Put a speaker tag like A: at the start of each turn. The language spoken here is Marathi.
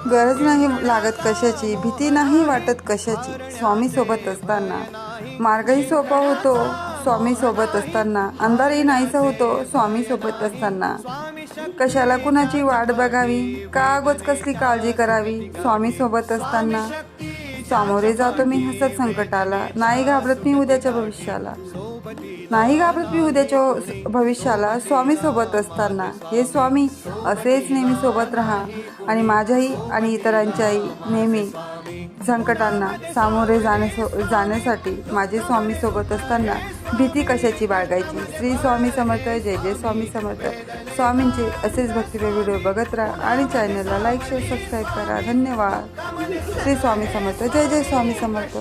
A: गरज नाही लागत कशाची, भीती नाही वाटत कशाची. स्वामी सोबत असताना मार्गही सोपा होतो. स्वामी सोबत असताना अंधारही नाहीसा होतो. स्वामी सोबत असताना कशाला कुणाची वाट बघावी, का अगोच कसली काळजी करावी. स्वामी सोबत असताना सामोरे जातो मी हसत संकटाला. नाही घाबरत मी उद्याच्या भविष्याला. स्वामी सोबत असताना. हे स्वामी असेच नेहमी सोबत राहा आणि माझ्याही आणि इतरांच्याही नेहमी संकटांना सामोरे जाण्यासाठी माझे स्वामी सोबत असताना भीती कशाची बाळगायची. श्री स्वामी समर्थ. जय जय स्वामी समर्थ. स्वामींचे असेच भक्तिमय व्हिडिओ बघत राहा आणि चॅनलला लाईक शेअर सबस्क्राईब करा. धन्यवाद. श्री स्वामी समर्थ. जय जय स्वामी समर्थ.